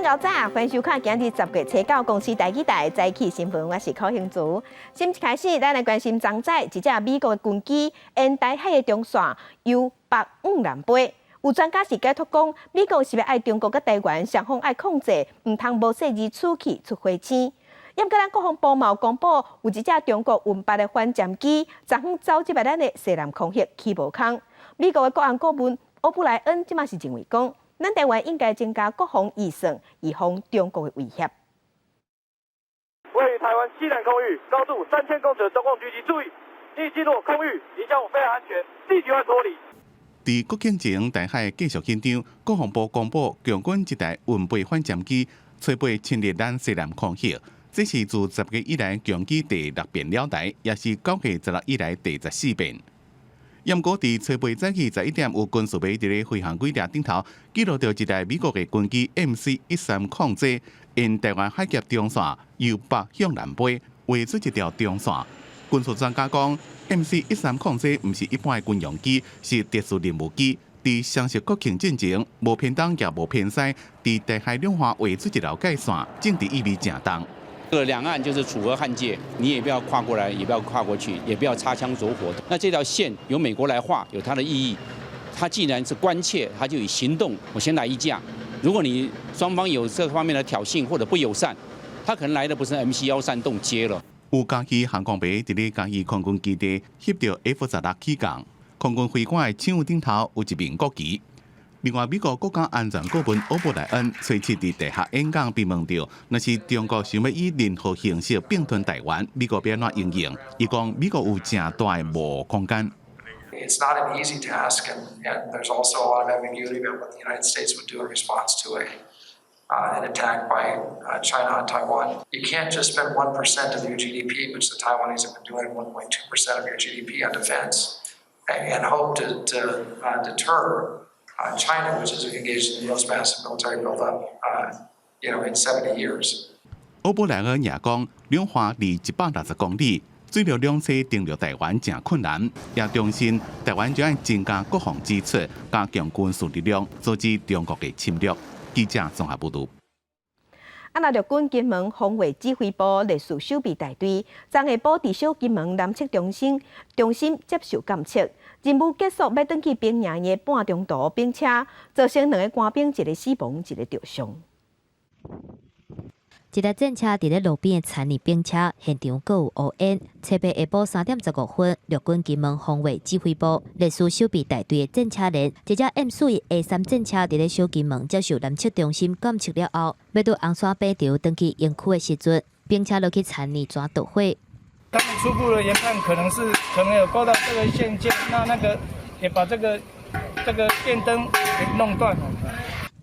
到早，欢迎收看今日10月初9公司台记台早起新闻，我是柯兴竹。先一开始，咱来关心昨早一架美国的军机沿台海的中线由北往南飞。有专家是解读讲，美国是要爱中国甲台湾双方爱控制，唔通无细字出去出火星。因过咱国防部嘛有公布，有一架中国运8的反舰机，昨昏走入来咱的西南空域起无空。美国的国安顾问欧布莱恩即马是认为讲。 咱台湾应该增加国防预算，以防中国的威胁。位于台湾西南空域，高度3000公尺的中共狙击，注意，一进入空域，影响我非常安全，立即会脱离。伫国庆前，台海继续紧张，国防部公布共军一台运8反舰机，初步侵入咱西南空域。这是自10月以来共机第6遍了台，也是9月16以来第14遍。 严果伫初步早起11点，有军事媒伫咧飞行轨道顶头记录到一台美国的军机 MC-13 因台湾海峡中线由北向南飞，画出一条中线。军事专家讲 ，MC-13 毋是一般的军用机，是特殊任务机。伫相识国庆进前，无偏东也无偏西，伫台海两岸画出一条界线，政治意味正重。 这个两岸就是楚河汉界，你也不要跨过来，也不要跨过去，也不要擦枪走火。那这条线由美国来画，有它的意义。它既然是关切，它就以行动，我先来一架。如果你双方有这方面的挑衅或者不友善，它可能来的不是 MC-13动接了。有嘉义航空兵伫咧嘉义空军基地翕到 F-16起降，空军飞官的枪有顶头有一面国旗。 另外，美国国家安全顾问欧布莱恩初7伫地下演讲被问到，若是中国想要以任何形式并吞台湾，美国要怎应应？伊讲美国有正大的模糊空间。It's not an easy task, and there's also a lot of ambiguity about what the United States would do in response to an attack by China on Taiwan. You can't just spend 1% of your GDP, which the Taiwanese have been doing 1.2% of your GDP on defense, and hope to deter. China, which is engaged in the most massive military buildup, in 70 years. 欧布莱恩也讲，两岸离160公里，水陆两侧登陆台湾正困难，也重申台湾将要增加国防支出，加强军事力量，阻止中国的侵略。记者综合报道。 那陆军金门防卫指挥部历史守备大队，昨下晡伫小金门南侧中心接受监测，任务结束要转去兵营的半中途兵车，造成2个官兵一个死亡，一个受伤。一台战车伫咧路边的残余兵车现场，阁有乌烟。初八下晡3点15分，陆军金门防卫指挥部历史守备大队的战车连一只 M4A3 战车伫咧小金门接受南侧中心监测了后，要到红山北桥转去营区的时阵，兵车落去残余抓导火。他们初步的研判可能有勾到这个线件，那个也把这个电灯给弄断了。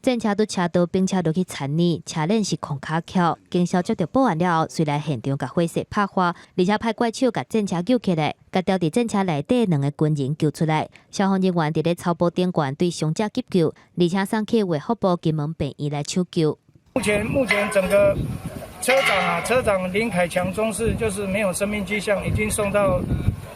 战车拄车道兵车落去残泥，车链是空卡桥。经消接到报案了后，虽然现场甲火势拍花，而且派怪手甲战车救起来，甲吊伫战车内底2个军人救出来。消防人员伫咧草埔顶悬对伤者急救，而且送去卫福部金门病院来抢救。目前整个车长林凯强中士就是没有生命迹象，已经送到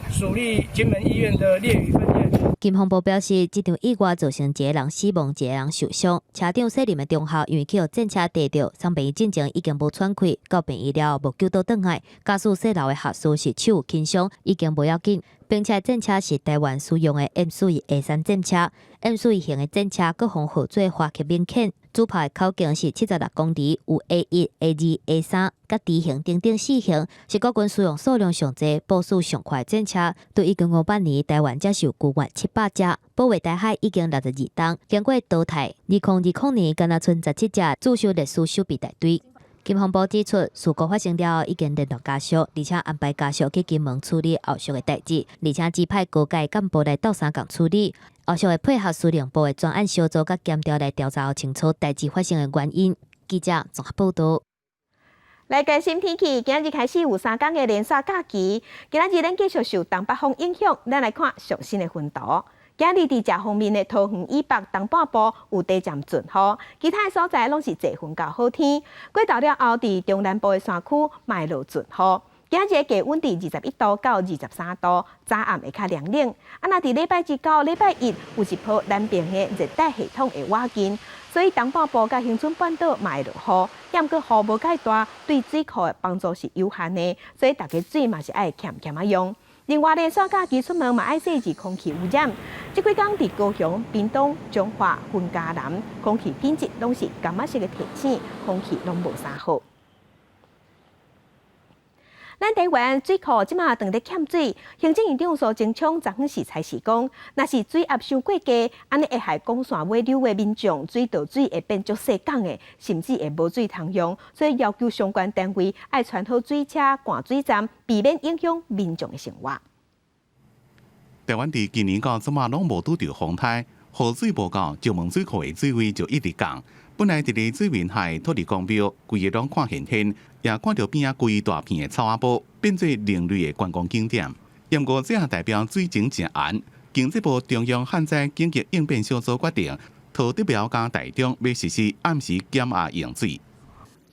属立金门医院的烈屿分院。 金防部表示，这场意外造成1个人死亡，1个人受伤。车长姓林的中校因为去互战车跌着，送病院进前已经无喘气，到病院了无救到转来。驾驶姓刘的下属是手有轻伤，已经无要紧。并且战车是台湾使用的 M4A3 战车，M4型的战车各项号做花刻明显。主炮口径是76公里，有 A1、A2、A3、甲 D 型等等4型，是国军使用数量上济、部署上快战车。对1958年台湾接受กู้援700只，保卫台海已经62吨，经过淘汰。2020年，敢若剩17只驻守历史守备大队。 金防部指出，事故发生了后，已经联络家属，而且安排家属去金门处理后续的代志，而且指派高阶干部来斗相共处理。后续会配合司令部的专案小组甲检调来调查后清楚代志发生的原因。记者综合报道。来关心天气，今日开始有3天的连续假期，今日咱继续受东北风影响，咱来看上新的分图。 今日伫这方面的桃园以北东半部有低暂阵雨，其他的所在拢是侪云到好天。过到了后，伫中南部的山区卖落阵雨。今日的低温伫21度到23度，早暗会较凉冷。若伫礼拜1到礼拜1有一波南边的热带系统会瓦近，所以东半部甲恒春半岛嘛会落雨，但过雨无介大，对水库的帮助是有限的，所以大家水嘛是爱欠欠啊用。另外咧，暑假期出门嘛爱细致空气污染。这几天伫高雄、屏东、彰化、云嘉南，空气品质拢是感觉式的提醒，空气拢无啥好。咱台湾水库即马当得欠水，行政院长苏贞昌昨昏时才是讲，若是水压伤过低，安尼会害公线尾流的民众水倒水会变足细港的，甚至会无水通用，所以要求相关单位爱传好水车、灌水站，避免影响民众的生活。台湾伫今年到即马拢无拄着风台，雨水无够，石门水库的水位就一直降。本来伫咧水面下土地公庙，规个拢看现现，也看到边仔规大片的草仔埔，变做另类的观光景点。不过这也代表水情正暗。经济部中央旱灾紧急应变小组决定，土地表加台中要实施按时减压用水。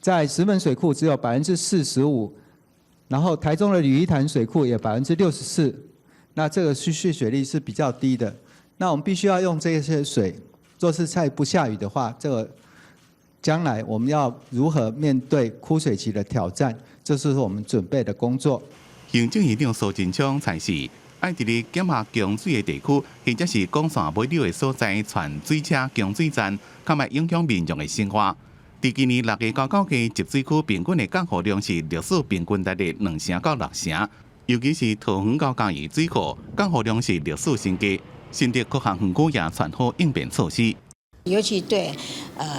在石门水库只有45%，然后台中的鲤鱼潭水库也64%，那这个蓄水率是比较低的。那我们必须要用这些水，若是再不下雨的话，这个将来我们要如何面对枯水期的挑战？这是我们准备的工作。行政院长苏贞昌才是爱伫咧减压供水的地区，或者是公线尾流的所在，传水车、供水站，较卖影响民众的生活。伫今年6月到9月，集水区平均的降雨量是历史平均值的2成到6成，尤其是桃园到嘉义水库降雨量是历史新低。新竹各项园区也传好应变措施。尤其对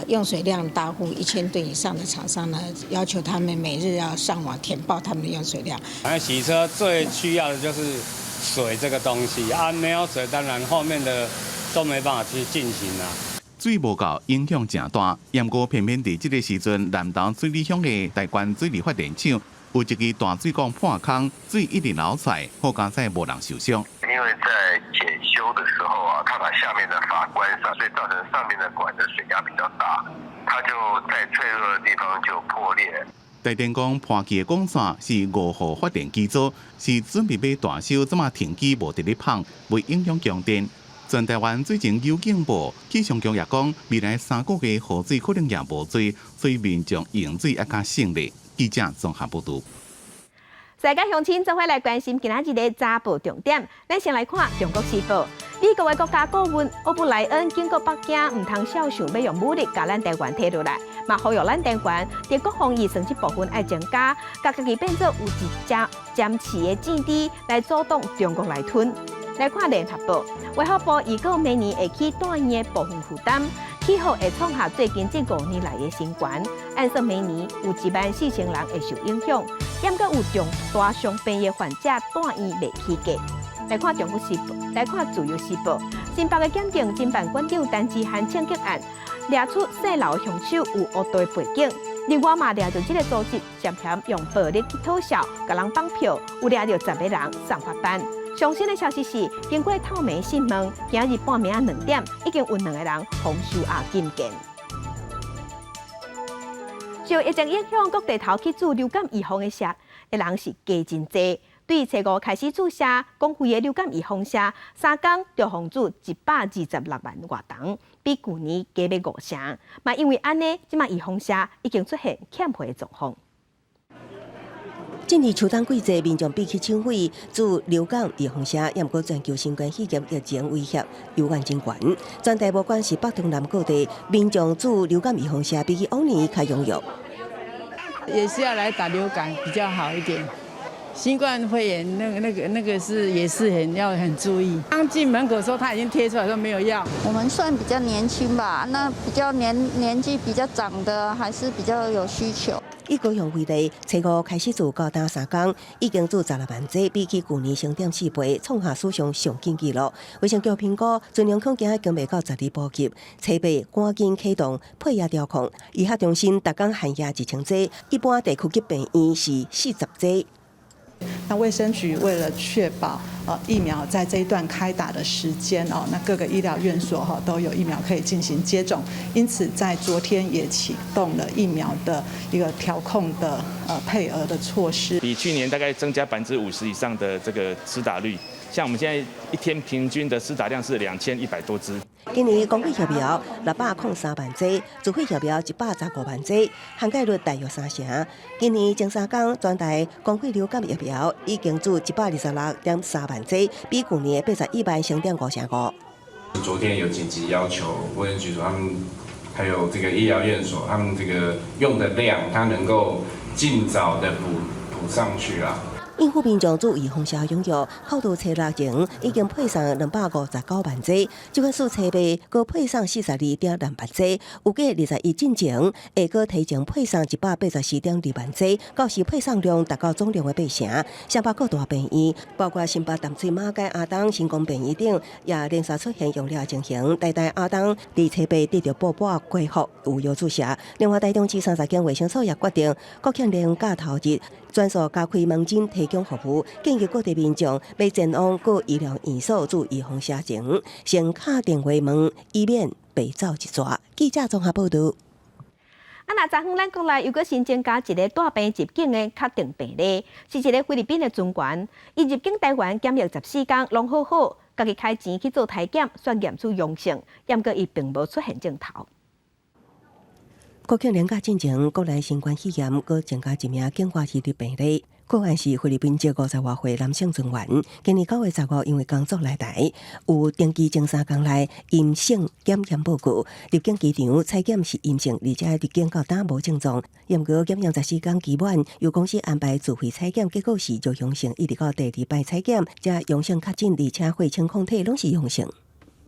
用水量大户1000吨以上的厂商呢，要求他们每日要上网填报他们的用水量。洗车最需要的就是水这个东西啊，没有水，当然后面的都没办法去进行啦。水无够影响正大，不过偏偏伫这个时阵，南投水利乡的台关水利发电厂有一支大水管破坑，水一直流出来，好加在无人受伤。因为在检修的时候啊，它把下面的阀关上，所以造成上面的管的水压比较大，它就在脆弱的地方就破裂。台电讲破机的管线是5号发电机组，是准备要大修，怎么停机无伫咧放，未影响供电。全台湾最近有警报，气象局也讲，未来3个月雨水可能也无多，所以民众用水要较省力。记者综合报道。世界乡亲做伙来关心今仔日的早报重点。咱先来看中国时报。美国的国家顾问欧布莱恩警告北京，唔通小想要用武力把咱台湾摕落来，嘛呼吁咱台湾在国防预算这部分爱增加，甲家己变做有一坚持的阵地来阻挡中国来吞。来看联合报，卫福部预告明年会起大院的部分负担，气候会创下最近这5年来的新高。按说明年有14000人会受影响，也阁有重大伤病的患者大院未起价。来看中国时报，来看自由时报，新北的检警侦办馆长陈志涵枪击案，抓出细楼的凶手有恶队背景。另外嘛，抓到这个组织涉嫌用暴力去讨销、甲人绑票，有抓到10个人上法办。上新的消息是，经过透明讯问，今日半暝2点，已经有2个人防收押禁见。受疫情影响，各地头去做流感预防的社的人是加真多。对初5开始注射公费的流感预防社，3天就防住126万外人，比去年加要5成。嘛，因为安尼，即卖预防社已经出现欠费的状况。近日秋冬季节，民众必去抢费做流感预防针，也毋过全球新冠肺炎疫情威胁有关真悬。全台不管是北中南各地，民众做流感预防针比起往年较踊跃。也是要来打流感比较好一点。新冠肺炎那个是也是要很注意。刚进门口的时候，他已经贴出来说没有药。我们算比较年轻吧，那比较年纪比较长的还是比较有需求。以高雄为例，初5开始做到单3天，已经做16万剂，比起去年升点4倍，创下史上上紧纪录。卫生局评估，尽量恐惊已经未到12步级，初8赶紧启动配药调控。医学中心逐工限药1000剂，一般地区级病院是40剂。那卫生局为了确保疫苗在这一段开打的时间那各个医疗院所都有疫苗可以进行接种，因此在昨天也启动了疫苗的一个调控的配额的措施，比去年大概增加50%以上的这个施打率。像我们现在一天平均的施打量是2100多支。今年公费疫苗603万剂，自费疫苗115万剂，涵盖率大约30%。今年前3天，全台公费流感疫苗已经注126.3万剂，比去年81万升5.5%。昨天有紧急要求卫生局他们还有这个医疗院所，他们这个用的量，它能够尽早的补上去啦。应付民众注意风险拥有，扣除初6前已经配送259万剂，这款数初8搁配送42.2万剂，有计21进前下搁提前配送184.2万剂，到时配送量达到总量的8成。相包括大病院，包括新北淡水马街阿东新光病院等，也连续出现用料情形。台大阿东伫初8得到报半恢复有药注射。另外，台中市30间卫生所也决定，国庆连假头日专属加开门诊提供服务，建议各地民众要前往各医疗院所注意风险前，先敲电话问，以免被走一抓。记者综合报道。那昨昏咱国内又搁新增加一个大病入境的确定病例，是一个菲律宾的军官，伊入境台湾检疫14天，拢好好，家己开钱去做体检，算验出阳性，不过伊并无出现症头。国庆连假进前，国内新冠肺炎佫增加一名境外移入病例。个案是菲律宾籍50多岁男性军员，今年9月15因为工作来台，有登记前3天内阴性检验报告，入境机场采检是阴性，而且入境到打无症状。验过检验14天期满，由公司安排自费采检，结果是就阳性，一直到第2摆采检，才阳性确诊，而且血清抗体拢是阳性。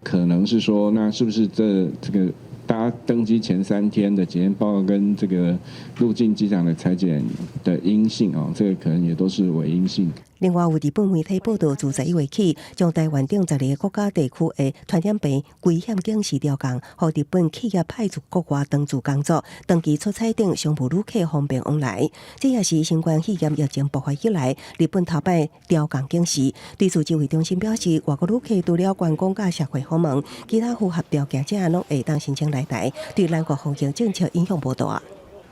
可能是说，那是不是这个？大家登机前3天的检验报告跟这个入境机场的采检的阴性哦，这个可能也都是伪阴性。另外，有日本媒体报道，自11月起，将台湾等12个国家地区的传染病危险警示条件，予日本企业派驻国外当驻工作、登记出差等商务旅客方便往来。这也是新冠肺炎疫情爆发以来，日本头摆条件警示。对此，指挥中心表示，外国旅客除了观光甲社会访问，其他符合条件者拢会当申请来台，对咱国防疫政策影响不大。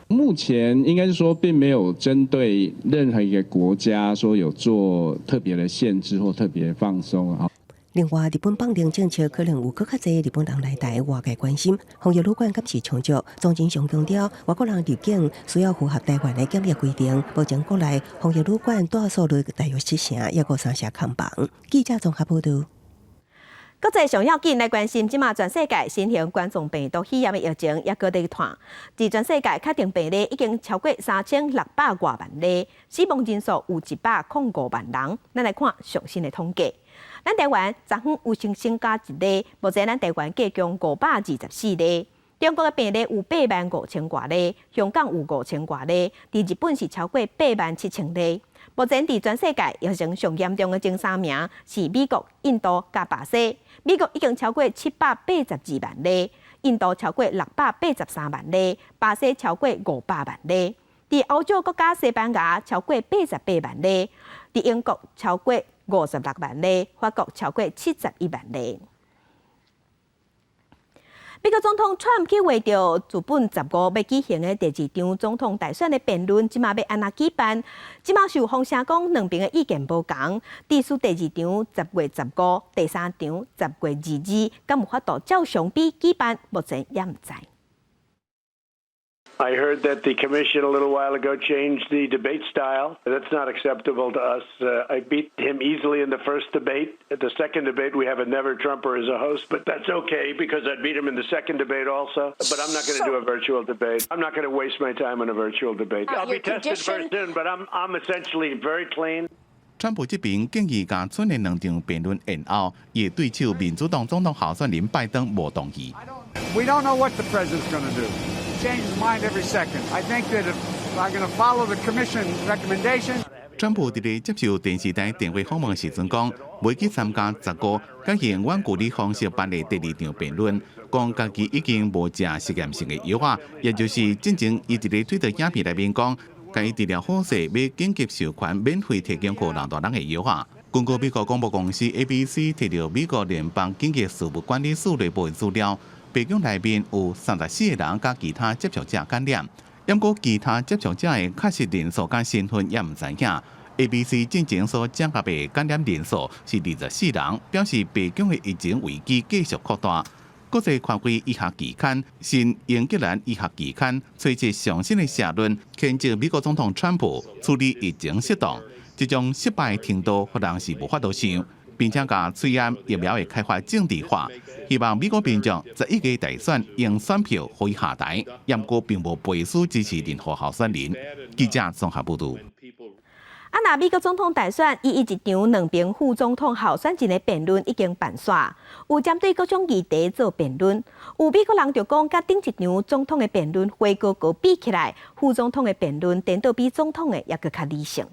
目前应该是说，并没有针对任何一个国家说有做特别的限制或特别放松啊。另外，日本绑定政策可能有更较侪日本人来台，外界关心防疫旅馆敢是长照。总经上强调，外国人入境需要符合台湾的检疫规定。目前国内防疫旅馆大数率大约7成，也有3成空房。记者综合报道。国际上要紧来关心，即马全世界新型冠状病毒肺炎的疫情也搁在传，伫全世界确定病例已经超过3600多万例，死亡人数有105万人。咱来看上新的统计，咱台湾昨昏有新加一例，目前咱台湾计共524例。中国的病例有85000多例，香港有5000多例，伫日本是超过87000例。目前伫全世界疫情上严重的前3名是美国、印度加巴西。美国已经超过782万例，印度超过683万例，巴西超过500万例。伫欧洲国家西班牙超过88万例，伫英国超过56万例，法国超过71万例。美国总统川普去为着自本15要举行的第2场总统大选的辩论，即马要安怎举办？即马是有风声讲两边的意见无同，至于第2场10月15，第3场10月22，敢有法度照常比举办？目前也唔知。I heard that the commission a little while ago changed the debate style. That's not acceptable to us. I beat him easily in the first debate. At the second debate, we have a never-Trumper as a host, but that's okay because I beat him in the second debate also. But I'm not going to do a virtual debate. I'm not going to waste my time on a virtual debate. I'll be tested very soon, but I'm essentially very clean. 川普这边建议甲剩的2场辩论延后，也对手民主党总统候选人拜登无同意。We don't know what the president's going to do. Change his mind every second. I think that if I'm going to follow the commission recommendation. 川普伫咧接受电视台电话访问时阵讲，未去参加15甲用远距离方式办的第2场辩论，讲家己已经无食实验性的药啊，也就是进前伊伫咧推特影片内面讲，甲伊治疗好势要紧急授权免费提供给人大人的药啊。根据美国广播公司 ABC 摕到美国联邦紧急事务管理署内部的资料。病院内面有34个人，甲其他接触者感染。不过，其他接触者的确实人数甲身份也唔知影。ABC 进前所掌握的感染人数是24人，表示病院的疫情危机继续扩大。国际权威医学期刊《新英格兰医学期刊》推出上新的社论，谴责美国总统川普处理疫情失当，这种失败程度可能是无法度想，并且把催安疫苗的开发政治化。希望美国民众11月大选用选票可以下台，不过并无背书支持任何候选人。记者综合报道。那美国总统大选以一场2边副总统候选人的辩论已经办煞，有针对各种议题做辩论。有美国人就讲，甲顶一场总统的辩论会高比起来，副总统的辩论颠倒比总统的也搁较理性。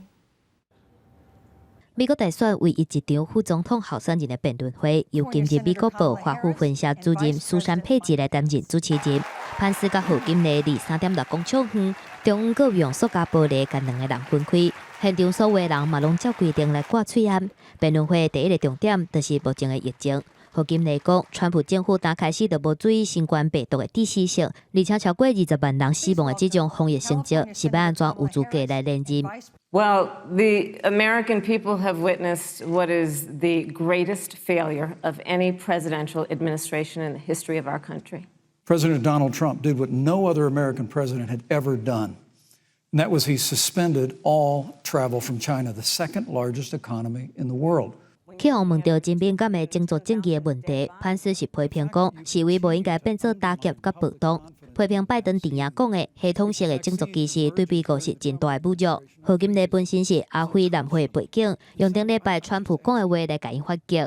美国大选为一场副总统候选人的辩论会，由今日美国报华府分社主任苏珊佩吉来担任主持人。潘斯甲何金丽伫3.6公尺远，中央阁用塑胶玻璃将2个人分开。现场所有人嘛拢照规定来挂喙罨。辩论会第一个重点就是目前的疫情。何金丽讲，川普政府打开始就无注意新冠病毒的致死性，而且超过20万人死亡的这种防疫成绩，是要安怎有资格来连任？Well, the American people have witnessed what is the greatest failure of any presidential administration in the history of our country. President Donald Trump did what no other American president had ever done, and that was he suspended all travel from China, the second largest economy in the world. 去互问到真敏感的政治政治的问题，潘斯是批评讲，示威无应该变做打劫甲暴动。批评拜登电影讲的系统式的种族歧视，对美国是真大的侮辱。何金丽本身是阿非南非背景，用顶礼拜川普讲的话来甲因发击。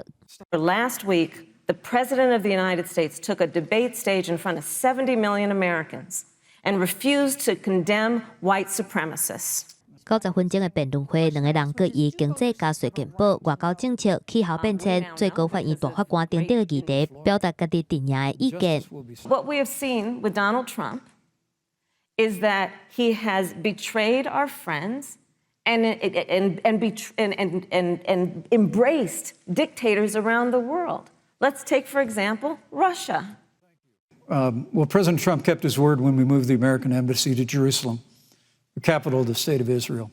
Last week, the President of the United States took a debate stage in front of 70 million Americans and refused to condemn white supremacists. 90分钟的辩论会，两个人各以经济加税健保、外交政策、气候变迁、最高法院大法官等等的议题，表达家己电影的意見。What we have seen with Donald Trump is that he has betrayed our friends and embraced dictators around the world. Let's take, for example, Russia. Well, President Trump kept his word when we moved the American embassy to Jerusalem, the capital of the state of Israel.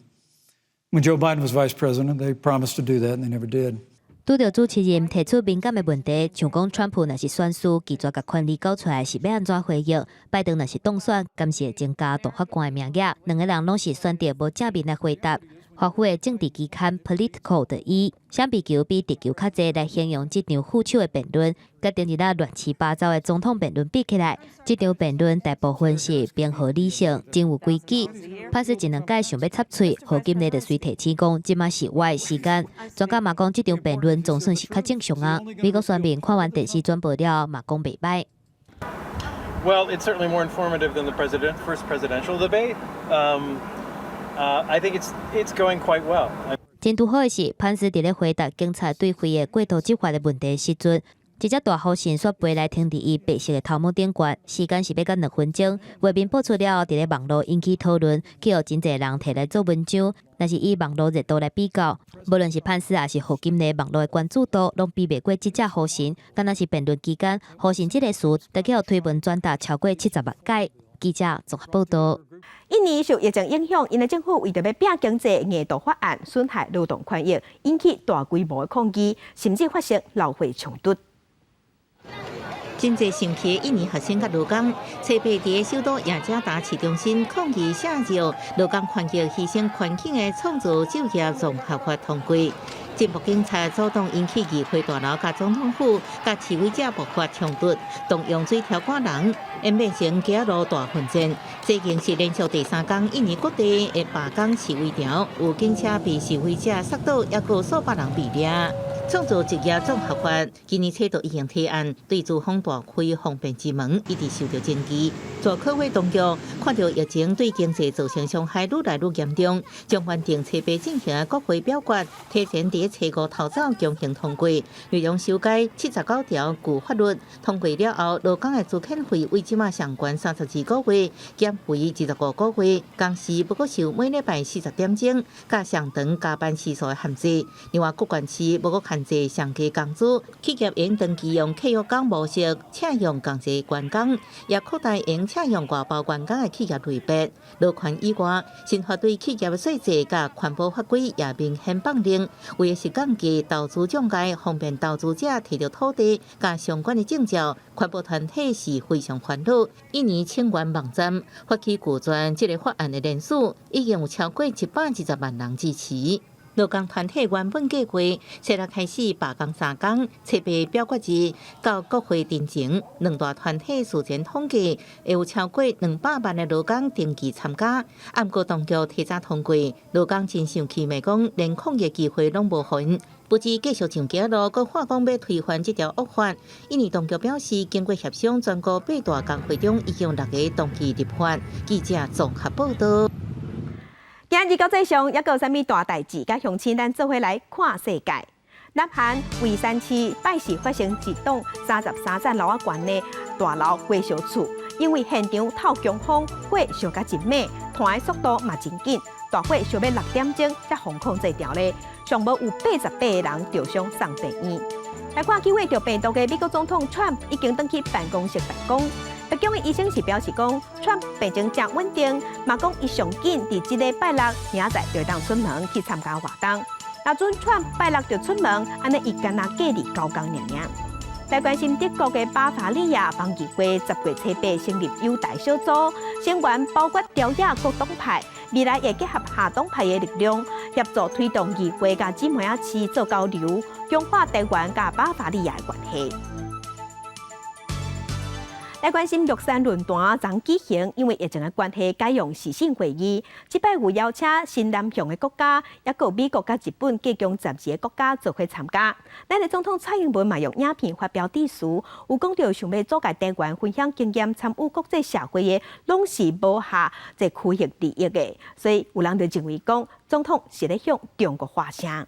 When Joe Biden was vice president, they promised to do that, and they never did. 拄到主持人提出敏感的问题，像讲川普若是选输，拒绝甲权力交出来是要安怎回应？拜登若是当选，敢是会增加大法官的名额？两个人拢是选择无正面来回答。华府的政治期刊 Politico 就以相比球比地球较济来形容这场腐朽的辩论，甲顶日乱七八糟的总统辩论比起来，这场辩论大部分是平和理性，真有规矩。潘斯一两届想要插嘴，何金丽就随提起讲，即马是我的时间。专家嘛讲，这场辩论总算是较正常啊。美国选民看完电视转播了，嘛讲袂歹。Well, it's certainly more informative than the first presidential debate. I think it's going quite well. 真拄好的是，潘斯伫咧回答警察对非的过度执法的问题时阵，一只大号线刷飞来停伫伊白色的头毛顶悬，时间是要到2分钟。画面播出了后，伫咧网络引起讨论，去互真侪人摕来做文章。但是以网络热度来比较，无论是潘斯还是何金丽，网络的关注度拢比袂过记者胡信。敢若是辩论期间，胡信这个词，得去互推文转达超过70万解。记者综合报道。印尼受疫情影响，印尼政府为着要拼经济，额度法案损害劳动权益，引起大规模的抗议，甚至发生劳会冲突。真侪生气的印尼学生甲劳工，初八伫首都雅加达市中心抗议写照，劳工权益牺牲环境的创造就业综合法通过。政府警察主动引起议会大楼甲总统府甲示威者爆发冲突，动用水条赶人，演变成街路大混战。这已经是连续第3天印尼各地的罢工示威潮，有警车被示威者杀倒，也有数百人被抓。创造职业综合法今年初就已经提案，对资方大开方便之门，一直受到争议。在科会当局看到疫情对经济造成伤害愈来愈严重，将原定初八进行的国会表决提前伫初5头早强行通过，内容修改79条旧法律。通过了后，劳工的资遣费为即马上悬32个月，减为25个月，工时不过受每礼拜40点钟，加上长加班时数的限制。另外，各县市不过开限制上架工资，企业应长期用契约工模式请用共济员工，也扩大应请用外包员工的企业类别。落款以外，新法对企业的税制甲环保法规也明显放零，为的是降低投资中介，方便投资者摕到土地甲相关的证照。环保团体是非常烦恼，一年千元网站发起拒专这个法案的人数已经有超过120万人支持。劳工团体原本计划星期开始罢工3天，设备表决日到国会进前，两大团体事前统计，会有超过200万的劳工登记参加。不过当局提早通过，劳工真生气，骂讲连抗议机会拢无分。不知继续上街路，佮话讲要推翻这条恶法。印尼当局表示，经过协商，全国8大工会中已经6个同意立法。记者综合报道。今日国际上，还有啥物大代志？甲乡亲咱做伙来看世界。南韩蔚山市拜四发生一栋33层楼高的大楼火烧厝，因为现场透强风，火烧甲真猛，团的速度嘛真紧。大火烧要6点钟才防控制掉咧，上无有88个人受伤送病院。来看救活着病毒的美国总统 Trump 已经登去办公室办公。白宫的医生是表示讲 ，Trump 病情正稳定，嘛讲伊上紧伫即个拜六明仔就当出门去参加活动。若准 Trump 拜六就出门，安尼伊干那隔离9天尔。来关心德国的巴伐利亚邦议会10月初8成立犹太小组，成员包括朝野各党派，未来会结合下党派的力量，协助推动议会甲姊妹仔市做交流，强化台湾甲巴伐利亚的关系。来关心玉山论坛昨举行，因为疫情的关系，改用视讯会议。这摆有邀请新南向的国家，也有美国甲日本各种12个国家做伙参加。咱的总统蔡英文嘛用影片发表致辞，有讲到想要阻碍台湾分享经验、参与国际社会的，拢是无下这区域利益的。所以有人就认为讲，总统是咧向中国发声。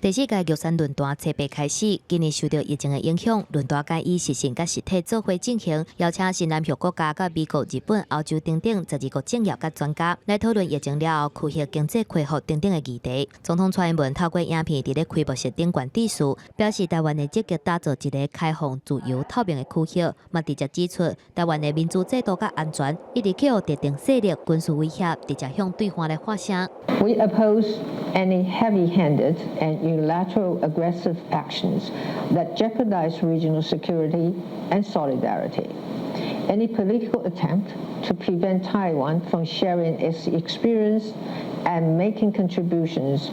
第4届玉山论坛初8开始，今年受到疫情的影响，论坛改以实线甲实体做伙进行，邀请新南向国家、甲美国、日本、欧洲等等12个政要甲专家来讨论疫情了后区域经济恢复等等的议题。总统蔡英文透过影片伫咧开幕式顶悬致辞，表示台湾会积极打造一个开放、自由、透明的区域，嘛直接指出台湾的民主制度甲安全一直具有特定势力、军事威胁，直接向对方来发声。We oppose any heavy-handed and unilateral aggressive actions that jeopardize regional security and solidarity. Any political attempt to prevent Taiwan from sharing its experience and making contributions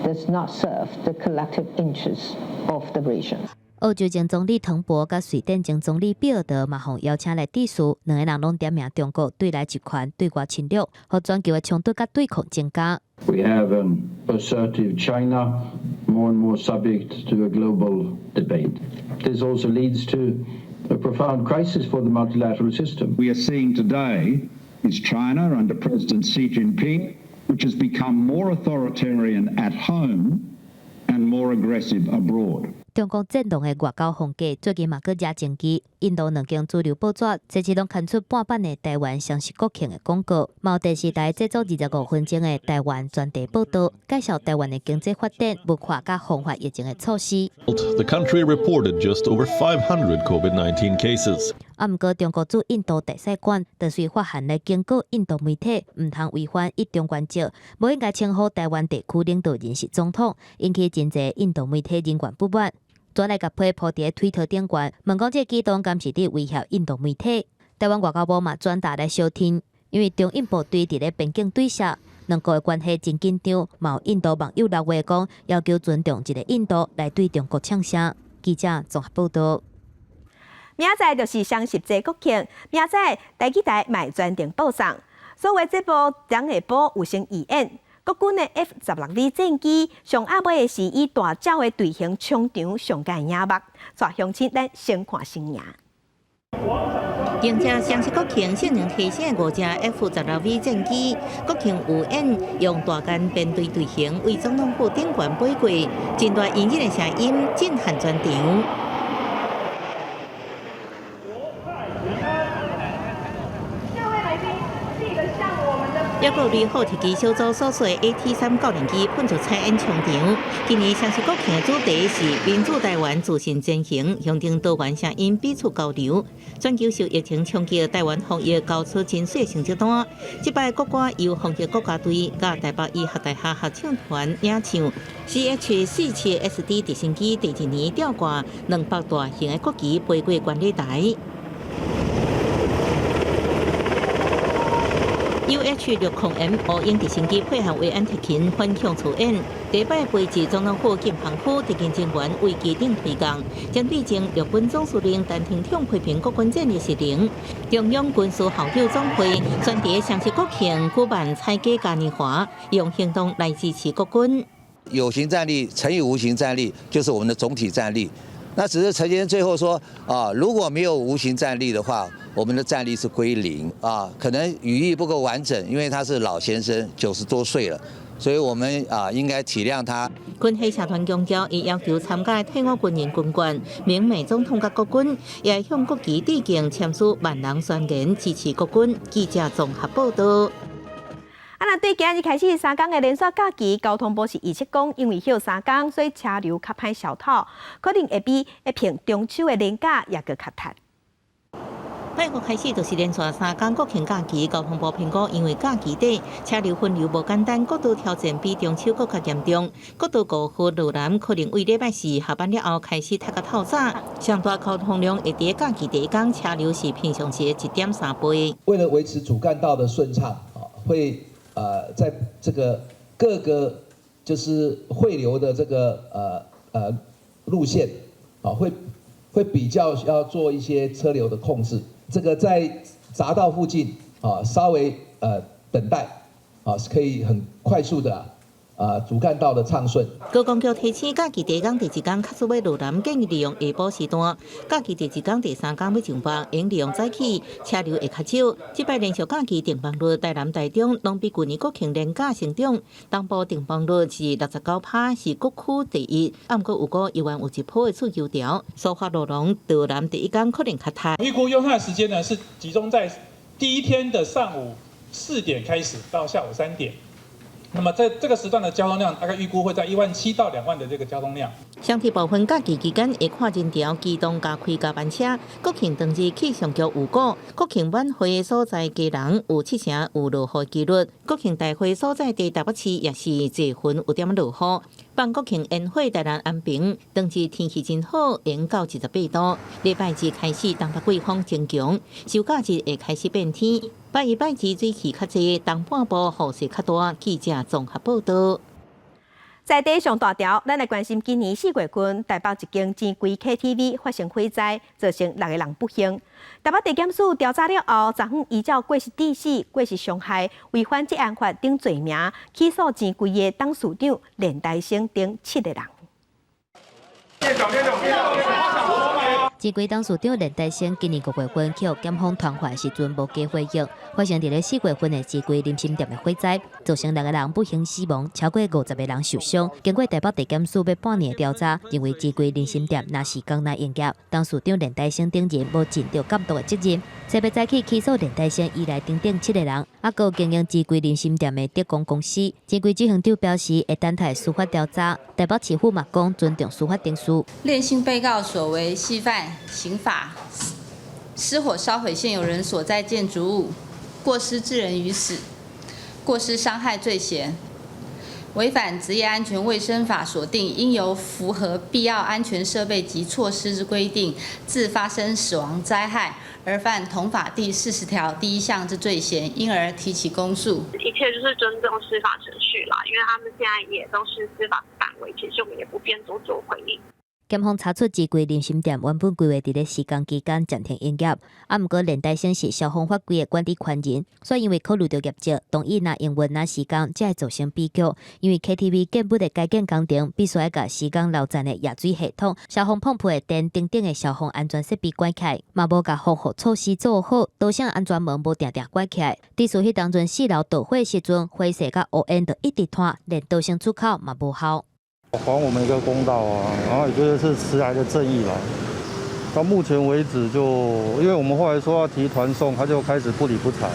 does not serve the collective interests of the region. 澳洲前总理汤博甲瑞典前总理比尔德嘛，互邀请来致辞，两个人拢点名中国对内集权、对外侵略，和全球的冲突甲对抗增加。We have an assertive China, more and more subject to a global debate. This also leads to a profound crisis for the multilateral system. We are seeing today is China under President Xi Jinping, which has become more authoritarian at home and more aggressive abroad. 中国战狼的外交风格最近嘛搁惹争议，印度两间主流报纸这次拢刊出半版的台湾相似国庆的广告，嘛有电视台制作25分钟的台湾专题报道，介绍台湾的经济发展、文化甲防范疫情的措施。The country reported just over 500 COVID-19 cases. 不过，中国驻印度大使馆特殊发函来警告印度媒体，唔通违反一中原则，无应该称呼台湾地区领导人是总统，引起真侪印度媒体人员不满。转来甲批铺伫推特顶悬，问讲这举动敢是伫威胁印度媒体？台湾外交部嘛转达来小听，因为中印部队伫咧边境对峙，两国的关系真紧张。嘛有印度网友6月讲，要求尊重一个印度来对中国呛声。记者综合报道。明仔载就是双十节国庆，明仔台记台卖专程报送，所有节目当下晡有成义演。国军的 F-16V 战机上暗暝是以大鸟的队形冲场上界影目，带乡亲咱先看先赢。迎接双十国庆，性能提升5架 F-16V 战机，国庆有演用大间编队队形为总统府顶悬飞过，真大音乐的声音震撼全场。各位来宾，记得向我们的也有2号特技小组所属的 AT3教练机喷出蔡英冲场。今年双十国庆的主题是民主台湾自信前行，象征多元声音彼此交流。全球受疫情冲击，台湾防疫交出真水成绩单。这摆国歌由防疫国家队甲台北医学大学合唱团演唱。CH47SD 直升机第2年吊挂200大型的国旗飞过观礼台。UH-60M 乌鹰直升机配合为安特勤反向操演，第摆飞至总统府金澎府特勤人员为机顶推降，将对前陆军总司令陈廷宠批评国军战略失灵。中央军事校友总会选在双十国庆举办采购嘉年华，用行动来支持国军。有形战力乘以无形战力，就是我们的总体战力。那只是陈先生最后说如果没有无形战力的话，我们的战力是归零可能语义不够完整，因为他是老先生，90多岁了，所以我们应该体谅他。军系社团强调，亦要求参加的退伍军人军官、明美总统甲国军，也向国旗致敬，签署万人宣言，支持国军。记者综合报道。那对今日开始3天的连续假期，交通部是预测讲，因为休3天，所以车流较歹消套，可能会比一片中秋的连假也搁较窒。8月开始就是连续3天国庆假期，交通部评估，因为假期底车流分流无简单，国道挑战比中秋更较严重。国道5号路南可能为礼拜4下班了后开始塞到透早，上大交通量会伫假期第1天车流是平常时的1.3倍。为了维持主干道的顺畅，会在这个各个就是汇流的这个路线会比较要做一些车流的控制。这个在匝道附近稍微等待是可以很快速的主干道的畅顺。高公局提醒，假期第1天、第2天，确实要路南建议利用下晡时段；假期第2天、第3天要上班，应利用早起，车流会较少。这摆连续假期停放率，台南、台中拢比去年国庆连假成长。东部停放率是69%，是各区第一。暗过有个依然有1%的出油条。苏花路龙道南第1天可能较塌。预估用餐的时间呢是集中在第1天的上午4点开始到下午3点。那么在这个时段的交通量，大概预估会在17000到2万的这个交通量。上铁部分假期期间会看人潮机动加开加班车。国庆当日气象局预估，国庆晚会的所在家人有7成有落雨几率。国庆大会所在地台北市也是济云有点落雨。办国庆宴会台南安平，当日天气真好，延到28度。礼拜2开始东北季风增强，休假日会开始变天。拜一拜二水气较济，东半部雨势较大。记者综合报道。在地上大条，咱来关心今年4月份台北一间正规 KTV 发生火灾，造成6个人不幸。台北地检署调查了后，昨昏依照过失致死、过失伤害、违反治安法等罪名，起诉正规的董事长连台生等7个人。正规董事长连台生今年5月份去检方传唤时阵无加会议，发生伫咧4月份的正规林心店的火灾，造成6个人不幸死亡，超过50个人受伤。经过台北地检署要半年的调查，认为正规林心店若是江南营业，董事长连台生等人无尽到监督的责任。特别早起起诉连台生依赖等7个人，还有经营正规林心店的德公公司。正规执行长表示会等待司法调查。台北市府嘛讲尊重司法定数。恋幸被告所为系犯刑法失火烧毁现有人所在建筑物，过失致人于死，过失伤害罪嫌，违反职业安全卫生法所定应由符合必要安全设备及措施之规定，自发生死亡灾害而犯同法第40条第1项之罪嫌，因而提起公诉。一切就是尊重司法程序啦，因为他们现在也都是司法范围，其实我们也不便多做回应。检方查出正规林心店原本规划伫咧施工期间暂停营业，毋过连台生是消防法规的管理权人，所以因为考虑到业者同意若营运若施工，才会造成悲剧。因为 KTV 建本的改建工程必须要甲施工流站的热水系统、消防泵配的电等等的消防安全设备关起来，嘛无甲防护措施做好，导致安全门无定定关起来。伫属迄当阵4楼导火时阵，火势甲乌烟就一直拖，连导生出口嘛无效。还我们一个公道啊，然后也觉得是迟来的正义啦。到目前为止因为我们后来说要提团送，他就开始不理不睬，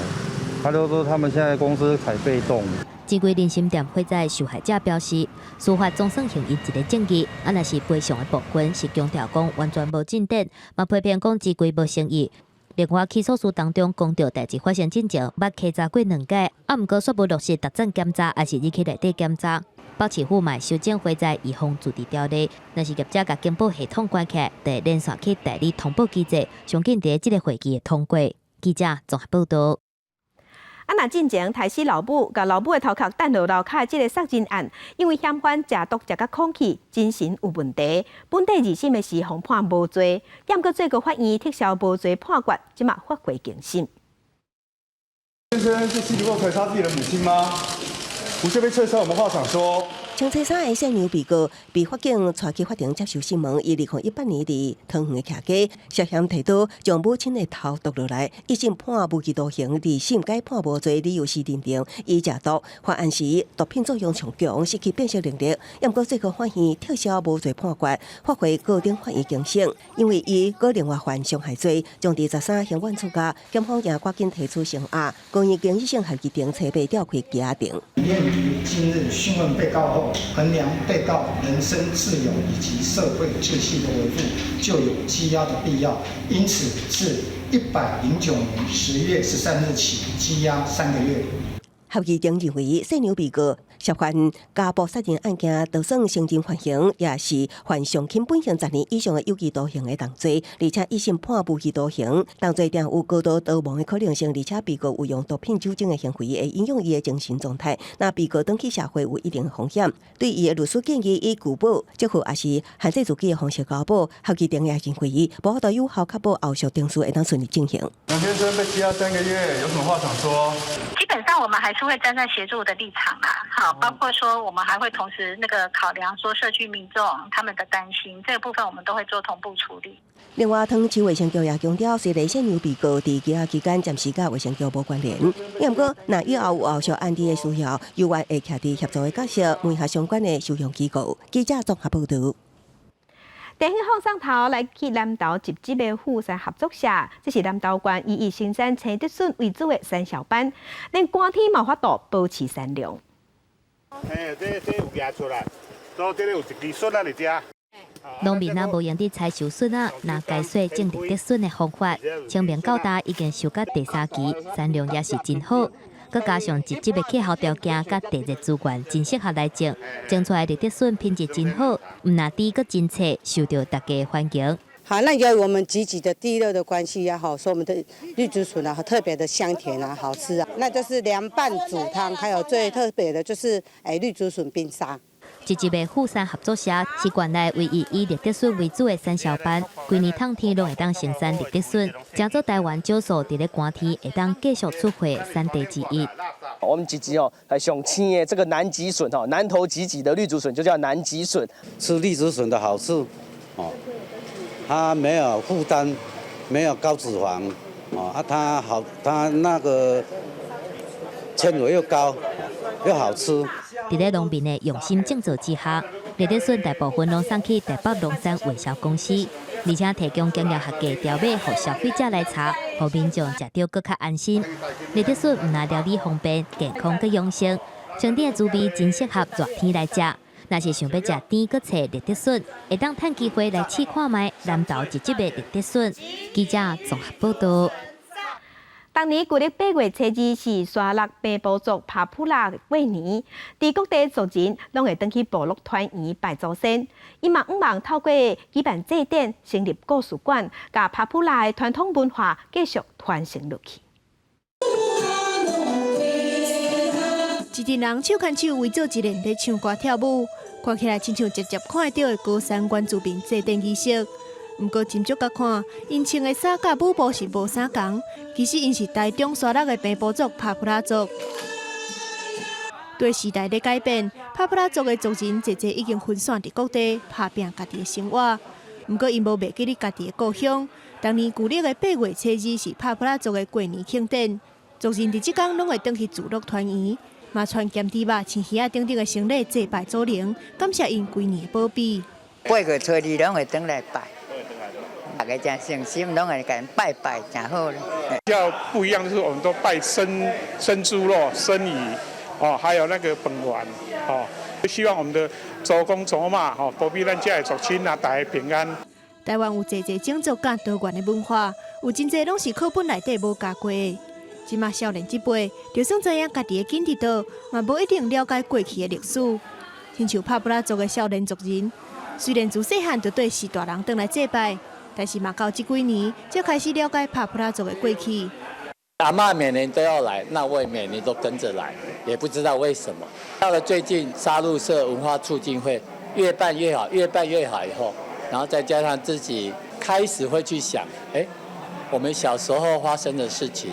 他就说他们现在公司采被动。基规人心店会在受害者表示，司法总算形因一个证据，若是赔偿的部分是强调讲完全无进展，嘛批评讲基规无诚意。另外，起诉书当中讲到代志发生之前，捌稽查过2届，毋过却无落实特征检查，还是入去内底检查。保持户买修正会在移风自治条例，若是业者甲警报系统关起来，得连续去代理通报机制，相信伫即个会期会通过。记者综合报道。那进前台西老母甲老母的头壳弹落楼骹，即个杀人案，因为嫌犯食毒食甲空气，精神有问题。本地2审的时红判无罪，检过最高法院撤销无罪判决，即马发回更审。先生是气不够可以杀自己的母亲吗？无罪被撤销，有没有话想说？穿青衫的姓牛被告被法警带去法庭接受审问，伊2018年伫桃园的徛家涉嫌提刀将母亲的头剁落来，1审判无期徒刑，2审改判无罪，理由是认定伊食毒，犯案时毒品作用上强，失去辨识能力。不过最高法院撤销无罪判决，发回高等法院更审，因为伊个另外犯伤害罪，将第13刑院处罚，检方也赶紧提出声押，公益经济性合议庭车被调开家庭。鉴于近日讯问被告后，衡量被告人身自由以及社会秩序的维护，就有羁押的必要，因此自109年10月13日起羁押3个月。合议庭认为，姓牛被告涉犯家暴杀人案件，就算成人缓刑，也是犯上轻本刑10年以上的有期徒刑的重罪，而且1审判无期徒刑，重罪定有高度逃亡的可能性，而且被告有用毒品酒精的行为，会影响伊的精神状态。那被告登去社会有一定的风险，对伊的律师建议以拒保、接付，也是限制自己的方式交保。合议庭也认为，无法度有效确保后续定数会当顺利进行。杨先生被羁押3个月，有什么话想说？基本上我们还是会站在协助的立场啦，好，包括说我们还会同时考量说社区民众他们的担心，这个部分我们都会做同步处理。另外，汤市卫生局也强调，虽然姓牛被告伫羁押期间暂时甲卫生局无关联，不过若以后有后续案例的需要，有关会徛伫协助的角色，问下相关的收容机构。记者综合报道。电影放上头来去南投集资的富山合作社，这是南投县以生产青竹笋为主的产销班，连寒天嘛有法度保持产量。这有夹出来，所以这里有一支笋啊，你食。农民若无用伫采收笋啊，拿解说种绿竹笋的方法，清明到达已经收到第3期，产量也是真好。佮加上直接的气候条件佮地热资源，真适合来种，种出来的绿竹笋品质真好，唔那低佮真脆，受到大家欢迎。好，那由于我们集集的地热的关系也好，所以我们的绿竹笋啊，特别的香甜啊，好吃啊。那就是凉拌煮汤，还有最特别的就是绿竹笋冰沙。集集的富山合作社是县内唯一以绿竹笋为主的产销班，规年冬天拢会当生产绿竹笋，成做台湾少数伫咧寒天会当继续出货的产地之一。我们集集还上青的这个南极笋南投集集的绿竹笋就叫南极笋。吃绿竹笋的好处它没有负担，没有高脂肪它好，它那个纤维又高又好吃。伫咧农民的用心种植之下，绿竹笋大部分拢送去台北农产外销公司，而且提供经验合格调味，互消费者来查，互民众食到更较安心。绿竹笋唔但料理方便、健康佮养生，上点的滋味真适合热天来食。若是想要食甜佮脆绿竹笋，会当趁机会来试看卖南投直接的绿竹笋。记者综合报道。当年旧历8月初2是沙勒平埔族帕普拉过年，伫各地族人拢会登去部落团圆拜祖先。伊嘛毋忘透过举办祭典、成立故事馆，甲帕普拉的传统文化继续传承落去。一群人手牵手围做一连在唱歌跳舞，看起来亲像直接看得到的高山原住民祭典仪式。不过斟酌甲看，因穿的衫甲舞步是无啥同，其实因是台中沙勒的平埔族帕普拉族。对时代的改变，帕普拉族的族人渐渐已经分散伫各地，打拼家己的生活。不过因无忘记哩家己的故乡。当年旧历的8月初2是帕普拉族的过年庆典，族人伫即天拢会登去聚落团圆，嘛穿咸猪肉、青鱼仔等等的生礼祭拜祖灵，感谢因规年的保庇。8月初2拢会登来拜。大家真诚心，拢会甲拜拜，真好咧。比较不一样的是，我们都拜生猪肉、生鱼，哦，还有那个本丸，哦，希望我们的祖公祖妈，哦，保庇咱家的族亲啊，大家平安。台湾有侪种族甲多元的文化，有真侪拢是课本内底无教过的。即马少年这辈，就算知影家己的根伫倒，嘛无一定了解过去的历史。亲像帕布拉族的少年族人，虽然自细汉就对士大人回来祭拜，但是嘛到这几年才开始了解帕布拉族的过去。阿嬷每年都要来，那我也每年都跟着来，也不知道为什么。到了最近沙鹿社文化促进会越办越好，越办越好以后，然后再加上自己开始会去想，我们小时候发生的事情。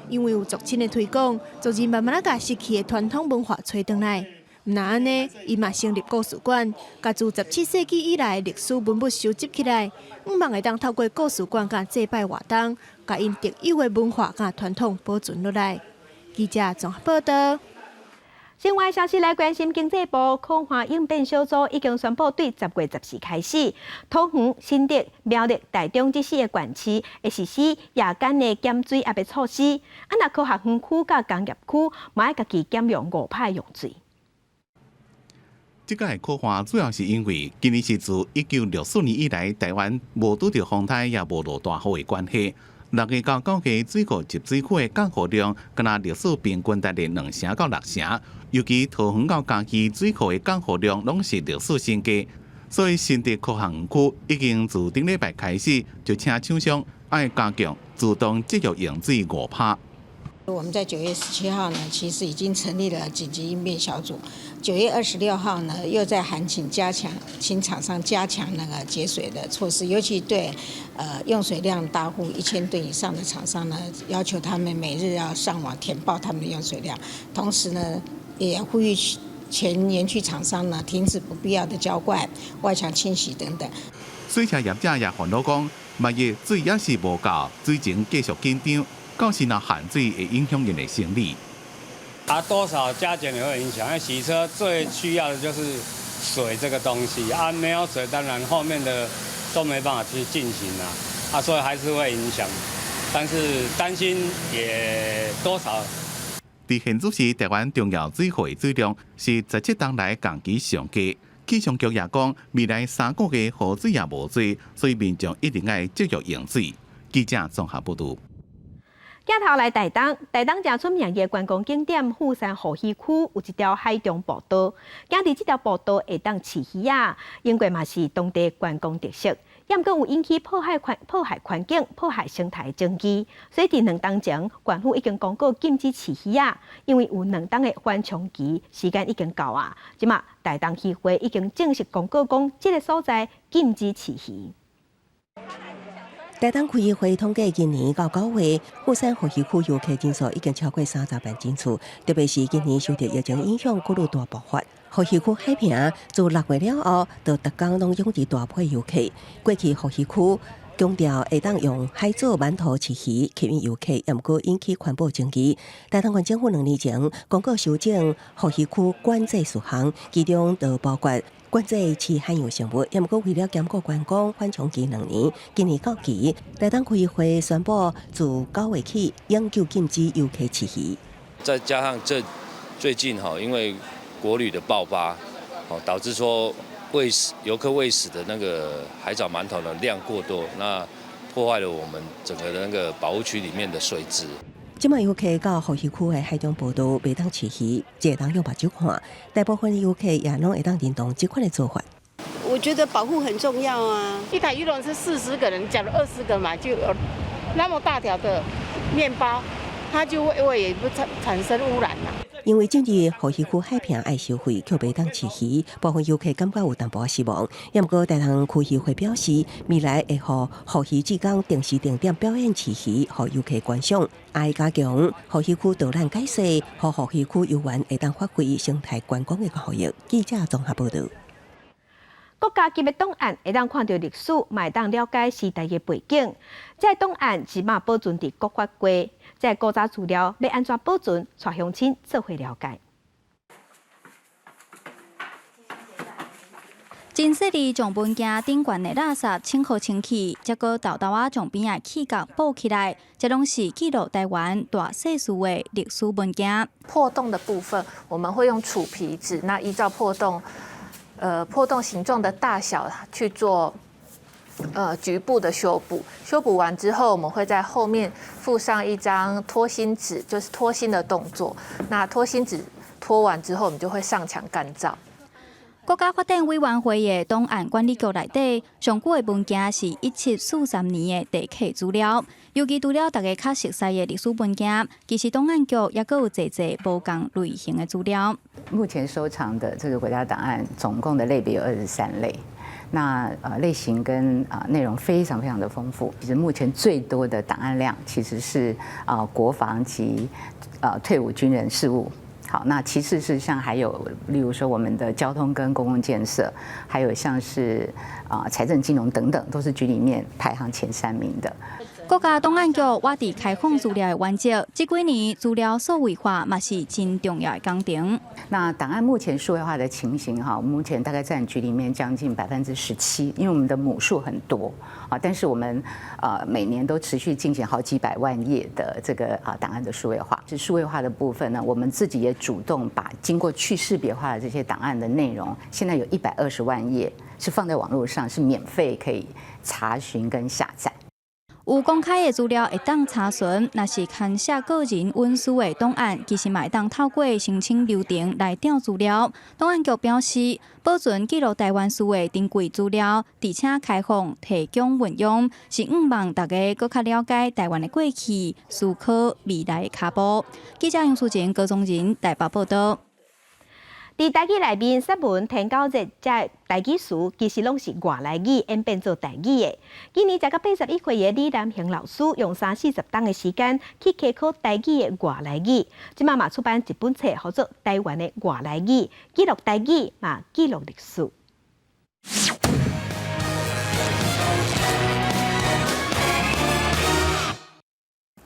因为有族亲的推广，族人慢慢把失去的传统文化找回来。唔那安尼，伊嘛成立故事馆，甲自17世纪以来的历史文物收集起来，希望会当透过故事馆甲祭拜活动，甲因特有的文化甲传统保存落来。记者综合报道。另外消息来关心，经济部抗旱应变小组已经宣布，对10月14开始，桃园、新竹、苗栗、台中这4个县市会实施夜间的减水压的措施。若科学园区甲工业区，嘛要家己减用5派用水。这届科旱主要是因为今年是自1964年以来，台湾无拄到风台也无落大雨的关系。6月到9月水库集水区的降雨量，敢若历史平均达到2成到6成，尤其桃园到嘉义水库的降雨量拢是历史新高。所以新竹科学园区已经自顶礼拜开始，就请厂商爱加强自动节约用水5趴。我们在9月17号呢，其实已经成立了紧急应变小组。9月26号呢，又在函请请厂商加强那个节水的措施，尤其对用水量大户1000吨以上的厂商呢，要求他们每日要上网填报他们的用水量，同时呢，也呼吁前园区厂商呢停止不必要的浇灌、外墙清洗等等。水车业者也烦恼讲，万一水也是无够，水情继续紧张。到时若限水会影响人的生理。多少加减也会影响。因为洗车最需要的就是水这个东西没有水，当然后面的都没办法去进行所以还是会影响。但是担心也多少。伫现主时，台湾重要水库的水量是17冬来降期上低。气象局也讲，未来3个月雨水也无多，所以民众一定要节约用水。记者综合报道。镜头来台东正出名的观光景点富山河溪区有一条海中步道，今日这条步道会当饲鱼啊，因为嘛是当地观光特色，也毋过有引起破坏环境、破坏生态的争议，所以伫2冬前，县府已经公告禁止饲鱼啊，因为有2冬的缓冲期时间已经到啊。即马台东渔会已经正式公告讲，这个所在禁止饲鱼。台东区议会统计，今年到9月，富山河溪区游客人数已经超过30万人次，特别是今年受到疫情影响，各路大爆发。河溪区海平自6月了后，就逐天拢涌入大批游客。过去河溪区强调会当用海藻馒头饲鱼吸引游客，也毋过引起环保争议。台东县政府2年前公告修正河溪区管制事项，其中就包括管制饲海洋生物，也毋过为了兼顾观光缓冲期2年，今年到期，台东区议会宣布自9月起永久禁止游客饲鱼。再加上最近因为国旅的爆发，导致说游客喂食的那个海藻馒头的量过多，那破坏了我们整个那个保护区里面的水质。即卖游客到河溪区的海中步道袂当饲鱼，只会当用目睭看。大部分游客也拢会当认同这款的做法。我觉得保护很重要啊！一台渔轮是40个人，假如20个嘛，就有那么大条的面包，它就会也不产生污染啦。因为近日河溪区海平爱收费，却袂当饲鱼，部分游客感觉有淡薄失望。也毋过台东区议会表示，未来会予河溪志工定时定点表演饲鱼，予游客观赏。爱加强河溪区导览解说，予河溪区游玩会当发挥生态观光的效益。记者综合报道。国家级的档案会当看到历史，嘛会当了解时代的背景。这档案即马保存伫国发柜，这古早资料要安怎保存？带乡亲做伙了解。真细致将文件顶悬的垃圾清好清气，再搁豆豆啊将边仔气角补起来，这拢是记录台湾大细事的历史文件。破洞的部分，我们会用杵皮纸，那依照破洞形状的大小去做局部的修补。修补完之后，我们会在后面附上一张脱芯纸，就是脱芯的动作。那脱芯纸脱完之后，我们就会上墙干燥。国家发展委员会的档案管理局内底，上久的文件是1743年的地契资料。尤其除了大家较熟悉的历史文件，其实档案局也阁有侪不同类型的资料。目前收藏的这个国家档案，总共的类别有23类。那类型跟内容非常非常的丰富。其实目前最多的档案量其实是国防及退伍军人事务。好，那其次是像还有，例如说我们的交通跟公共建设，还有像是财政金融等等，都是局里面排行前3名的。国家档案局我伫开放资料的原则，这几年资料数位化嘛是真重要的工程。那档案目前数位化的情形哈，目前大概占局里面将近17%，因为我们的母数很多啊，但是我们每年都持续进行好几百万页的这个档案的数位化。是数位化的部分呢，我们自己也主动把经过去识别化的这些档案的内容，现在有120万页是放在网络上，是免费可以查询跟下载。有公开的资料会当查询，若是牵涉个人隐私的档案，其实嘛会当透过申请流程来调资料。档案局表示，保存记录台湾史的珍贵资料，而且开放提供运用，是希望大家更加了解台湾的过去，思考未来的脚步。记者杨淑琴、高宗仁台北报道。伫台语内面，说文填到这台语词，其实拢是外来语演变做台语的。今年才到81岁的李南雄老师，用30-40档的时间去开考台语的外来语。即嘛出版一本册，叫做《台湾的外来语》，记录台语嘛记录历史。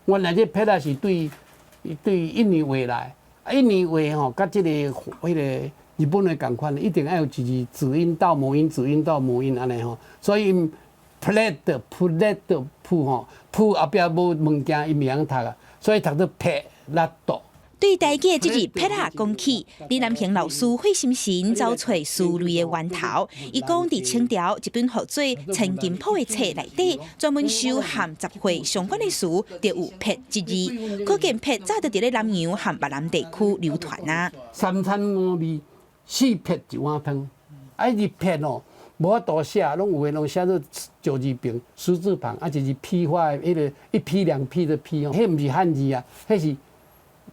原来这撇啊是对印尼话来。印尼话吼，甲这个迄个日本的共款，一定要有一字子音到母音，子音到母音安尼吼。所以 plate 吼，后壁无物件伊袂晓读啊，所以读做 plate。对台语的这字撇啊讲起，李南平老师费心神找出思虑的源头。伊讲伫清朝一本号做《陈金谱》的册内底，专门收含集会相关的词，就有撇一字。可见撇早就伫咧南洋和北南地区流传啊。三餐五味，4撇一碗汤。啊，一撇哦，无法度写，拢有诶拢写做九字旁、十字旁，啊，就是批发的迄个一批两批的批哦，迄毋是汉字啊，迄是。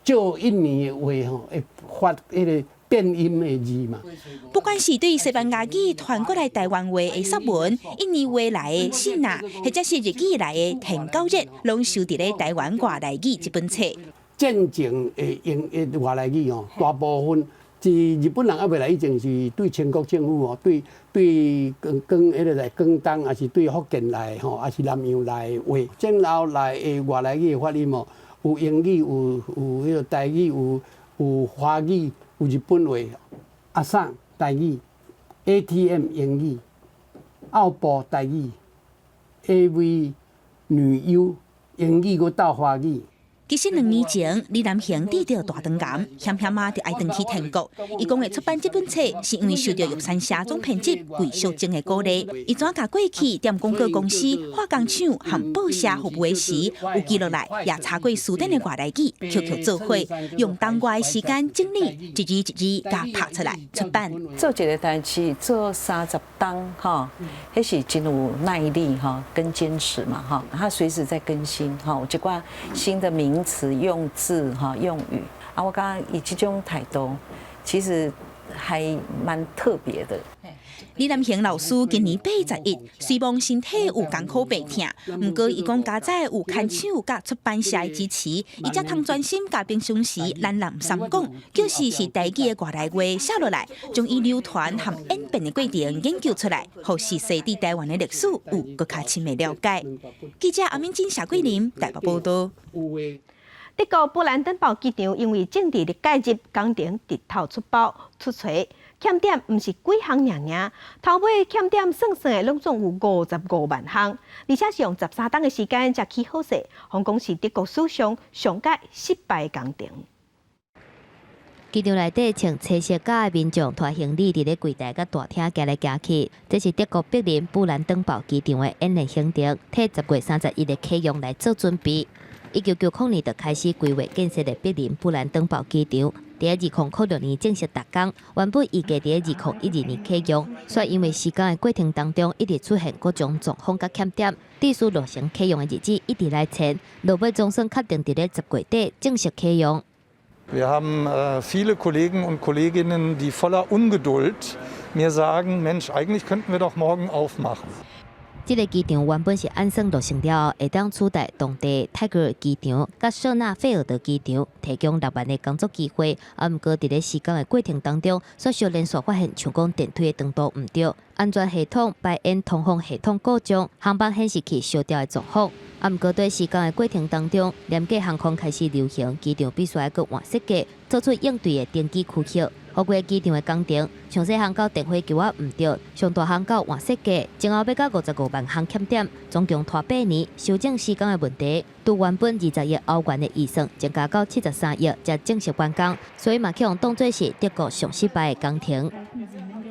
就印尼的话吼，会发迄个变音的字嘛。不管是对西班牙语传过来台湾话的说文，印尼话来的信呐，或者是日语来的填稿日，拢收伫咧台湾外来语这本册。真正的外来语哦，大部分是日本人还未来以前是对清国政府哦，对迄个来广东，还是对福建来吼，还是南洋来的话，正后来的外来语的发音哦。有英语，有迄个台语，有华语，有日本话，阿桑台语 ，ATM 英语，澳博台语 ，AV 女优英语佮到华语。其实2年前，李南雄得到大肠癌，险险啊就爱回去天国。伊讲会出版这本册，是因为受到玉山社总编辑桂秀晶的鼓励。伊怎甲过去踮广告公司、化工厂和报社服务的时，有记录来，也查过书店的外来语 ，QQ 做伙，用当外的时间精力，一字一字甲拍出来出版。做一个代志做30档哈，迄是真有耐力哈，跟坚持嘛哈，它随时在更新哈，有一寡新的名词、用字哈、用语啊，我刚刚以这种态度，其实还蛮特别的。李南雄老师今年81，虽望身体有艰苦病痛，不过伊讲家在有牵手甲出版社的支持，伊才通专心甲平常时咱南三讲，就是台语的外来话写落来，将伊流传和演变的过程研究出来，互是细对台湾的历史有更加深的了解。记者阿敏珍、夏桂林台北报道。德国布兰登堡机场因为政治的介入，工程日头出包出锤。欠点毋是几项尔尔，头尾欠点算的拢总有55万项，而且是用13天的时间才起好势，可讲是德国史上上届失败工程。机场内底穿青色甲的民众拖行李伫咧柜台甲大厅行来行去，这是德国柏林布兰登堡机场的演练行程，替10月31日启用来做准备。1990年就开始规划建设的柏林布兰登堡机场，伫2006年正式达工，原本预计伫2012年启用，却因为施工的过程当中一直出现各种状况甲欠点，地速落成启用的日子一直来前，落尾总算确定伫咧10月底正式启用。Wir haben viele Kollegen und Kolleginnen, die voller Ungeduld mir sagen, Mensch, eigentlich könnten wir doch morgen aufmachen. 这个机场原本是按算落成了后，会当取代当地泰戈尔机场、甲舍纳菲尔德机场，提供6万的工作机会。不过，伫咧施工的过程当中，所小连续发现，像讲电梯的长度唔对，安全系统、排烟通风系统故障、航班显示器烧掉的状况。不过，在施工的过程当中，廉价航空开始流行，机场必须要搁换设计，做出应对的登机区域。包括机场的工程，上细项到电火球啊唔对，上大项到换设计，前后要到55万项欠点，总共拖8年修正施工的问题。từ原本20亿欧元的预算，增加到73亿才正式完工，所以嘛去用当作是德国上失败的工程。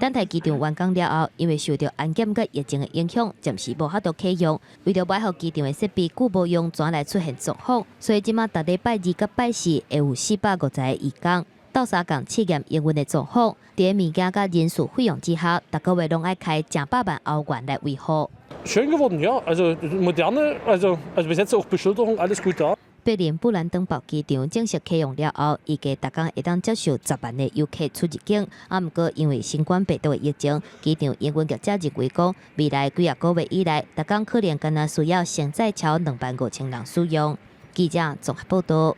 等待机场完工了后，因为受到安检佮疫情的影响，暂时无法度启用。为了摆好机场的设备久无用，转来出现状况，所以即马逐礼拜2甲拜4会有450个义工。到3工试验营运的状况，伫物件甲人事费用之下，逐个月拢爱开100万欧元来维护。Schön geworden, ja. Also moderne, also bis jetzt auch Beschilderung, alles gut da. 柏林布兰登堡机场正式启用了后，预计逐工会当接受10万的游客出入境。不过因为新冠病毒的疫情，机场营运业者认为讲，未来几个月以来，逐工可能敢若需要承载超25000人使用。记者综合报道。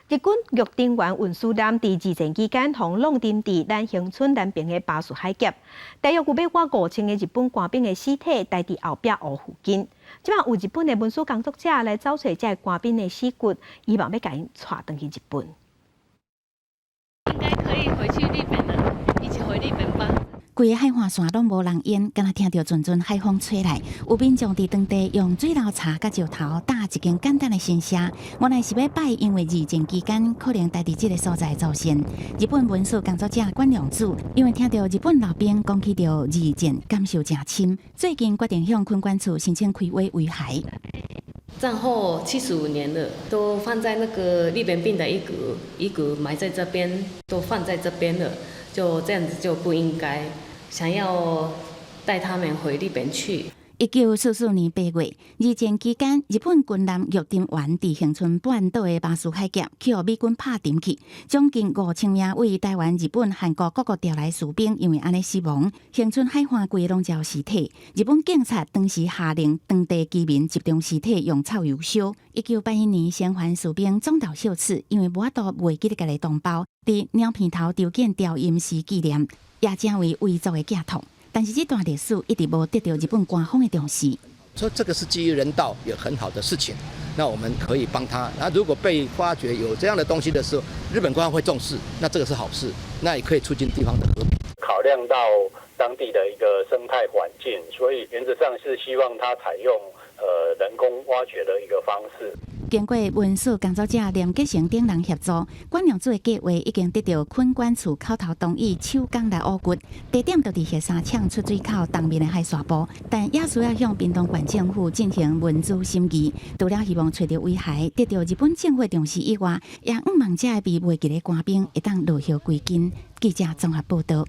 日军预定员运输舰伫二战期间，同弄沉伫咱恒春南边的巴士海峡，大约有要我5000个日本官兵的尸体待伫后壁湖附近。即马有日本的文书工作者来找找这官兵的尸骨，希望要甲因带回去日本。应该可以回去日本了，一起回日本吧。规个海岸线拢无人烟，敢若听到阵阵海风吹来。有民众伫当地用水流茶甲石头搭一间简单的新社，原来是要拜因为二战期间可能待伫这个所在祖先。日本文书工作者管良子，因为听到日本老兵讲起到二战，感受真深，最近决定向昆管处申请开挖遗骸。战后75年了，都放在那个日本兵的遗骨埋在这边，都放在这边了，就这样子就不应该。想要带他们回日本去。1944年8月，二战期间，日本军舰约定员伫恒春半岛的巴士海峡，去予美军拍沉去，将近5000名为台湾、日本、韩国各国调来士兵，因为安尼死亡。恒春海岸规拢照尸体，日本警察当时下令当地居民集中尸体用臭油烧。1981年，生还士兵中岛秀次因为无法度袂记得家己同胞，伫鸟片头雕建吊唁时纪念，也成为维族的寄托。但是这段历史一直无得到日本官方的重视。说这个是基于人道，有很好的事情，那我们可以帮他。那如果被发觉有这样的东西的时候，日本官方会重视，那这个是好事，那也可以促进地方的和平。考量到当地的一个生态环境，所以原则上是希望它采用人工挖掘的一个方式。经过文书工作者连结成等人协助，管良组的计划已经得到昆管处口头同意，手工来挖掘。地点就伫雪山呛出水口东面的海沙坡，但也需要向屏东县政府进行文书审议。除了希望找到遗骸，得到日本政府重视以外，也希望这被袂记的官兵会当落叶归根。记者综合报道。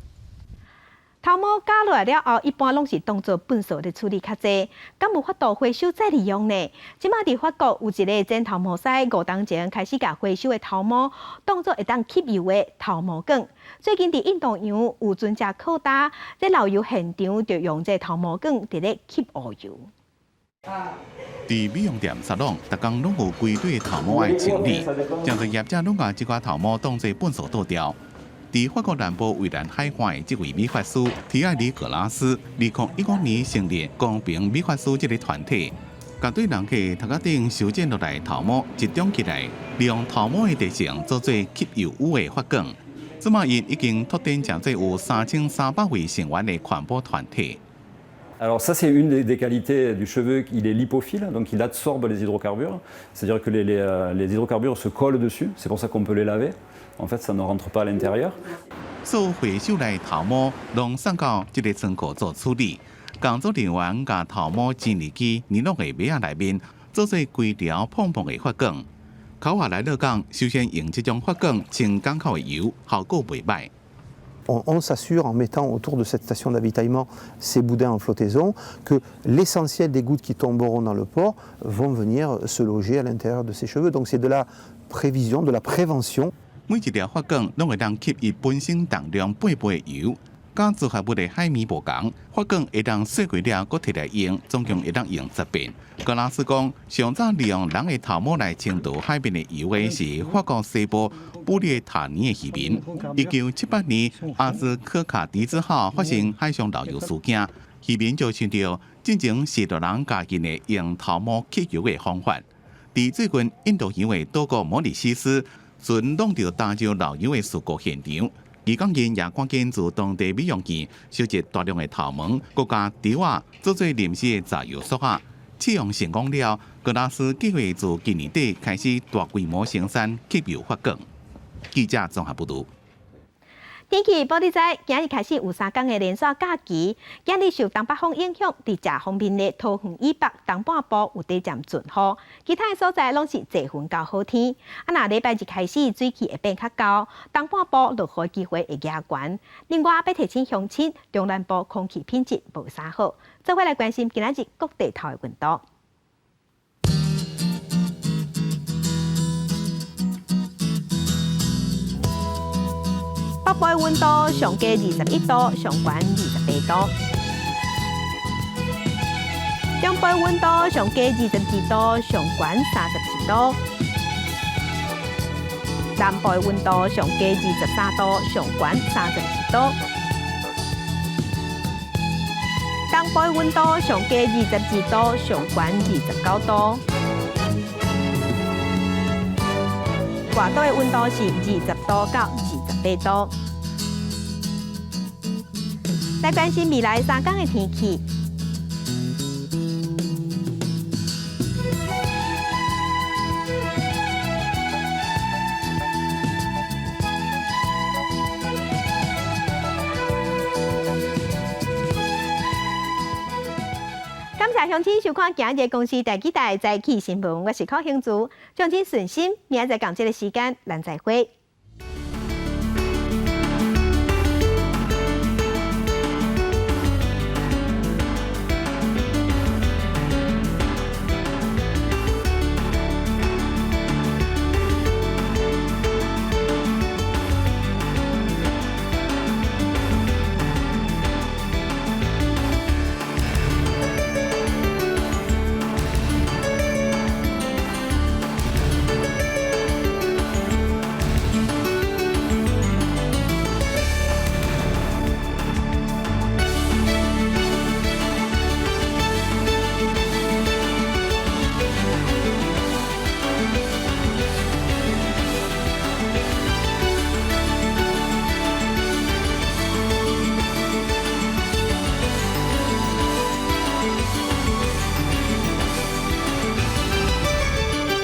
头毛加落来了后，一般拢是当作粪扫咧处理较济，敢无法度回收再利用呢？即马伫法国有一个剪头毛师，5年前开始甲回收的头毛当作会当吸油的头毛梗。最近伫运动场有专家考察，这老油现场就用这头毛梗伫咧吸乌油。伫美容店沙龙，逐工拢有规堆头毛爱清理，真侪业者拢把即款头毛当作粪扫倒掉。伫法国南部蔚蓝海岸的这位美发师提埃里格拉斯，2015年成立公平美发师这个团体，甲对人客头壳顶修剪落来头毛集中起来，利用头毛的特性做做吸油污的发梗。即马因已经拓展成做有3300位成员的环保团体。Alors ça c'est une des qualités du cheveu, il est lipophile, donc il absorbe les hydrocarbures, c'est-à-dire que les hydrocarbures se collent dessus, c'est pour ça qu'on peut les laver. En fait ça ne rentre pas à l'intérieur. 所有回收来头毛拢送到这个仓库做处理，工作人员把头毛进入去尼龙的尾仔内面，做做规条蓬蓬的发管。口话来了讲，首先用这种发管清港口的油，效果袂歹。 On s'assure en mettant autour de cette station d'avitaillement ces boudins en flottaison que l'essentiel des gouttes qui tomberont dans le port vont venir se loger à l'intérieur de ses cheveux. Donc c'est de la prévision, de la prévention. 每一条发管拢会当吸伊本身重量8倍的油，甲组合物的海绵无共，发管会当洗过了，搁摕来用，总共会当用10遍。高老师讲，上早利用人的头毛来清除海面的油的是法国西部布列塔尼的渔民。1978年，阿兹科卡迪之后发生海上漏油事件，渔民就想到进前许多人家己的用头毛吸油的方法。伫最近印度洋的岛国摩里西斯，船弄到大洲漏油的事故现场。 渔港人也赶紧自当地美容院收集大量的头毛，国家雕啊做做临时的炸油塑啊。试用成功了，格拉斯计划自今年底开始大规模生产吸油发管。记者综合报道。 天气报你知，今日开始有3天的连续假期。今日受东北风影响，伫遮方面的桃园以北东半部有短暂阵雨，其他的所在拢是多云到好天。那礼拜日开始水气会变较高，东半部落雨机会会加悬。另外，要提醒乡亲，中南部空气品质无啥好。做伙来关心今仔日各地头的温度。 北部的温度上低21度，上悬28度；中部的温度上低22度，上悬34度；南部的温度上低23度，上悬32度；东部的温度上低22度，上悬29度；外岛的温度是20度到28度。 来关心未来3天的天气。感谢乡亲收看今日公司第几台早起新闻，我是柯兴竹，乡亲顺心，明仔载同这个时间，咱再会。